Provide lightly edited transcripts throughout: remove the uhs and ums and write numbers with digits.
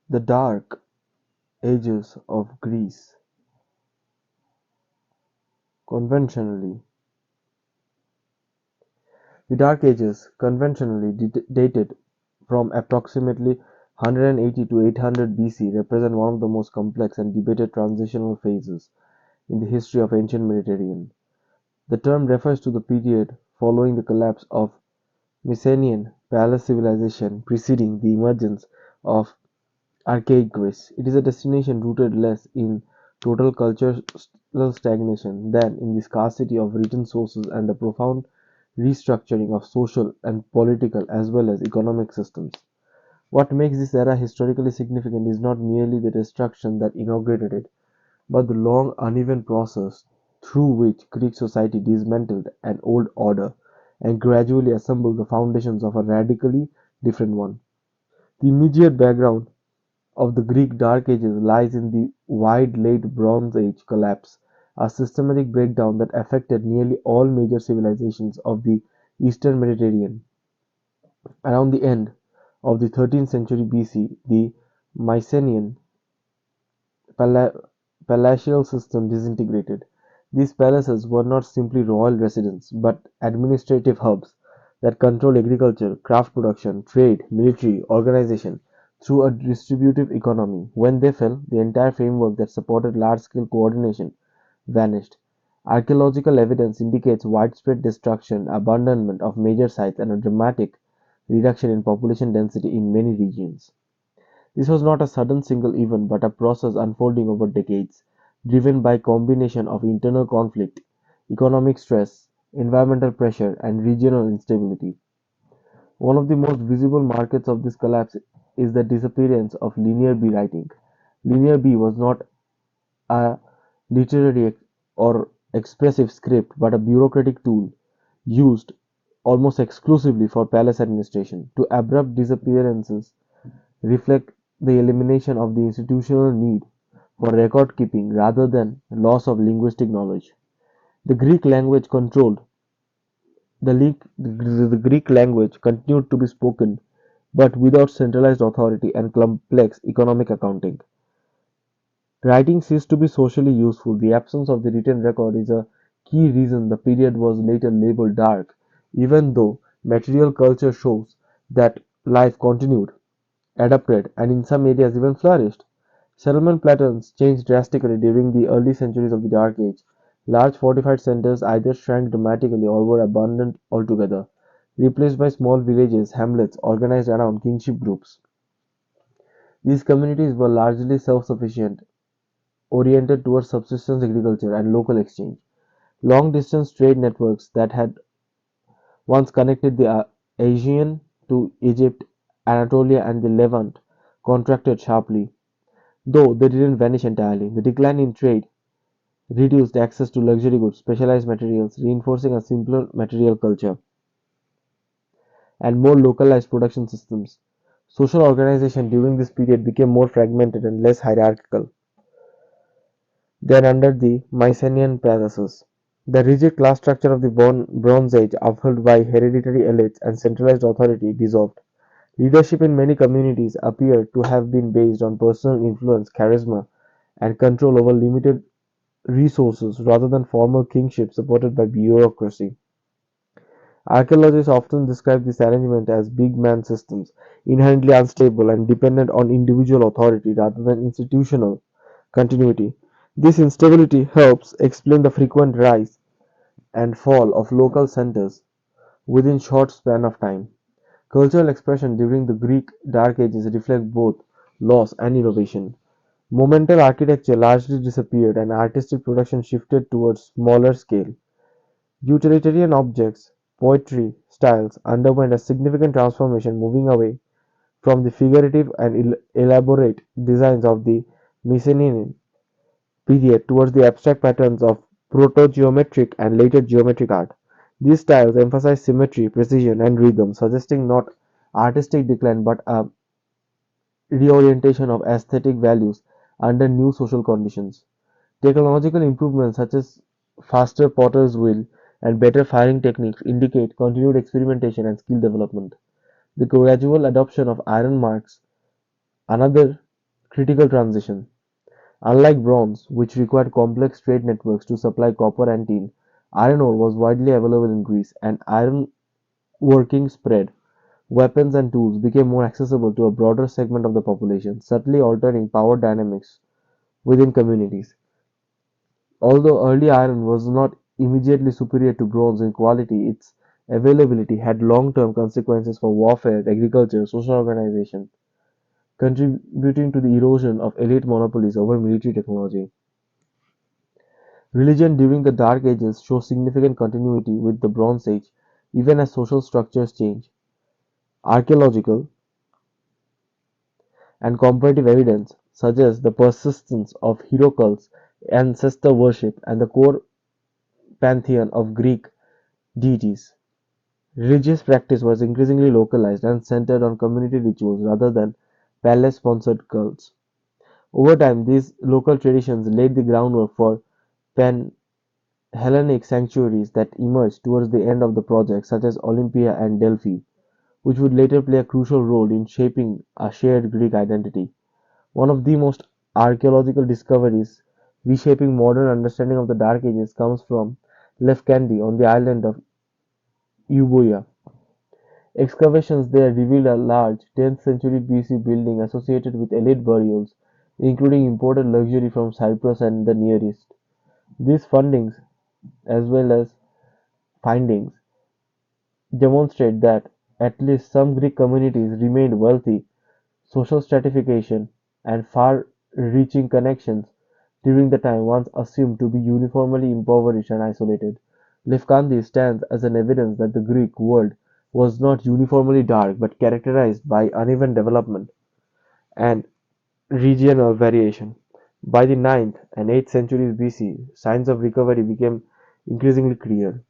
The Dark Ages of Greece, conventionally, the Dark Ages, conventionally dated from approximately 180 to 800 BC, represent one of the most complex and debated transitional phases in the history of ancient Mediterranean. The term refers to the period following the collapse of Mycenaean palace civilization preceding the emergence of archaic Greece. It is a destination rooted less in total cultural stagnation than in the scarcity of written sources and the profound restructuring of social and political as well as economic systems. What makes this era historically significant is not merely the destruction that inaugurated it, but the long, uneven process through which Greek society dismantled an old order and gradually assembled the foundations of a radically different one. The immediate background of the Greek Dark Ages lies in the wide Late Bronze Age collapse, a systematic breakdown that affected nearly all major civilizations of the eastern Mediterranean. Around the end of the 13th century BC, the Mycenaean pala- palatial system disintegrated. These palaces were not simply royal residences, but administrative hubs that controlled agriculture, craft production, trade, military organization through a distributive economy. When they fell, the entire framework that supported large-scale coordination vanished. Archaeological evidence indicates widespread destruction, abandonment of major sites, and a dramatic reduction in population density in many regions. This was not a sudden single event but a process unfolding over decades, driven by a combination of internal conflict, economic stress, environmental pressure, and regional instability. One of the most visible markers of this collapse is the disappearance of linear B writing. Linear B was not a literary or expressive script but a bureaucratic tool used almost exclusively for palace administration. To abrupt disappearances reflect the elimination of the institutional need for record keeping rather than loss of linguistic knowledge. The Greek language controlled the Greek language continued to be spoken, but without centralized authority and complex economic accounting. Writing ceased to be socially useful. The absence of the written record is a key reason the period was later labeled dark, even though material culture shows that life continued, adapted, and in some areas even flourished. Settlement patterns changed drastically during the early centuries of the Dark Age. Large fortified centers either shrank dramatically or were abandoned altogether, replaced by small villages, hamlets organized around kingship groups. These communities were largely self-sufficient, oriented towards subsistence agriculture and local exchange. Long-distance trade networks that had once connected the Aegean to Egypt, Anatolia, and the Levant contracted sharply, though they didn't vanish entirely. The decline in trade reduced access to luxury goods, specialized materials, reinforcing a simpler material culture and more localized production systems. Social organization during this period became more fragmented and less hierarchical than under the Mycenaean palaces. The rigid class structure of the Bronze Age, upheld by hereditary elites and centralized authority, dissolved. Leadership in many communities appeared to have been based on personal influence, charisma, and control over limited resources rather than formal kingship supported by bureaucracy. Archaeologists often describe this arrangement as big man systems, inherently unstable and dependent on individual authority rather than institutional continuity. This instability helps explain the frequent rise and fall of local centers within short span of time. Cultural expression during the Greek Dark Ages reflect both loss and innovation. Monumental architecture largely disappeared and artistic production shifted towards smaller scale. Utilitarian objects, poetry styles underwent a significant transformation, moving away from the figurative and elaborate designs of the Mycenaean period towards the abstract patterns of proto-geometric and later geometric art. These styles emphasize symmetry, precision, and rhythm, suggesting not artistic decline but a reorientation of aesthetic values under new social conditions. Technological improvements such as faster potter's wheel and better firing techniques indicate continued experimentation and skill development. The gradual adoption of iron marks another Critical transition. Unlike bronze, which required complex trade networks to supply copper and tin, iron ore was widely available in Greece, and iron working spread. Weapons and tools became more accessible to a broader segment of the population, subtly altering power dynamics within communities. Although early iron was not immediately superior to bronze in quality, its availability had long-term consequences for warfare, agriculture, social organization, contributing to the erosion of elite monopolies over military technology. Religion during the Dark Ages shows significant continuity with the Bronze Age, even as social structures change. Archaeological and comparative evidence suggests the persistence of hero cults, ancestor worship, and the core pantheon of Greek deities. Religious practice was increasingly localized and centered on community rituals rather than palace-sponsored cults. Over time, these local traditions laid the groundwork for Pan-Hellenic sanctuaries that emerged towards the end of the project, such as Olympia and Delphi, which would later play a crucial role in shaping a shared Greek identity. One of the most archaeological discoveries reshaping modern understanding of the Dark Ages comes from Lefkandi on the island of Euboea. Excavations there revealed a large 10th century BC building associated with elite burials, including imported luxury from Cyprus and the Near East. These fundings, as well as findings, demonstrate that at least some Greek communities remained wealthy. Social stratification and far-reaching connections during the time once assumed to be uniformly impoverished and isolated. Lefkandi stands as an evidence that the Greek world was not uniformly dark but characterized by uneven development and regional variation. By the ninth and 8th centuries BC, signs of recovery became increasingly clear.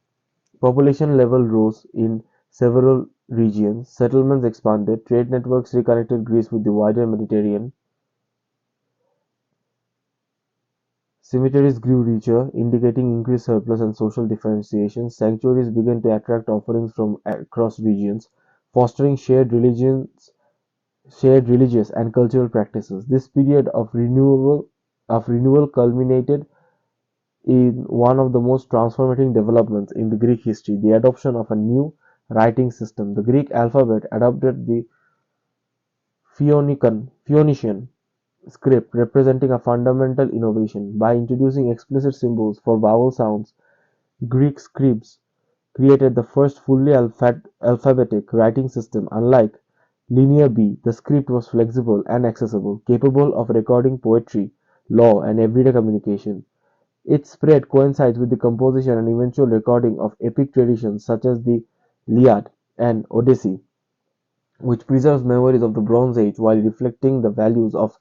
Population level rose in several regions, settlements expanded, trade networks reconnected Greece with the wider Mediterranean, cemeteries grew richer, indicating increased surplus and social differentiation. Sanctuaries began to attract offerings from across regions, fostering shared religious and cultural practices. This period of renewal culminated in one of the most transformative developments in the Greek history, the adoption of a new writing system. The Greek alphabet adopted the Phoenician script, representing a fundamental innovation. By introducing explicit symbols for vowel sounds, Greek scribes created the first fully alphabetic writing system. Unlike Linear B, the script was flexible and accessible, capable of recording poetry, law, and everyday communication. Its spread coincides with the composition and eventual recording of epic traditions such as the Iliad and Odyssey, which preserves memories of the Bronze Age while reflecting the values of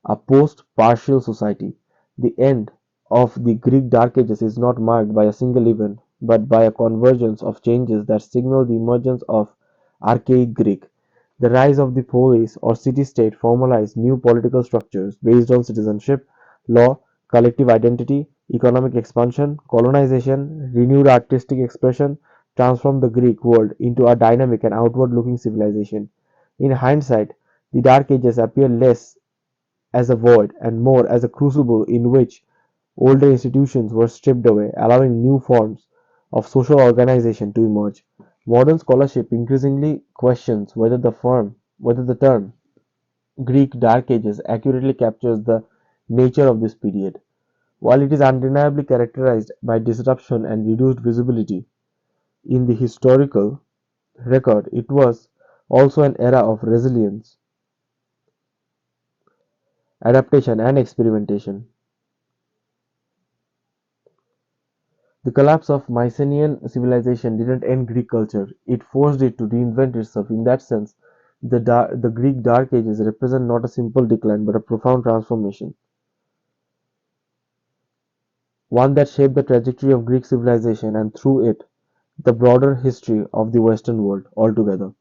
a post-partial society. The end of the Greek Dark Ages is not marked by a single event, but by a convergence of changes that signal the emergence of archaic Greek. The rise of the polis or city-state formalized new political structures based on citizenship, law, collective identity, economic expansion, colonization, renewed artistic expression, transformed the Greek world into a dynamic and outward-looking civilization. In hindsight, the Dark Ages appear less as a void and more as a crucible in which older institutions were stripped away, allowing new forms of social organization to emerge. Modern scholarship increasingly questions whether the term Greek Dark Ages accurately captures the nature of this period. While it is undeniably characterized by disruption and reduced visibility in the historical record, it was also an era of resilience, adaptation, and experimentation. The collapse of Mycenaean civilization didn't end Greek culture, it forced it to reinvent itself. In that sense, the Greek Dark Ages represent not a simple decline but a profound transformation, one that shaped the trajectory of Greek civilization and through it, the broader history of the Western world altogether.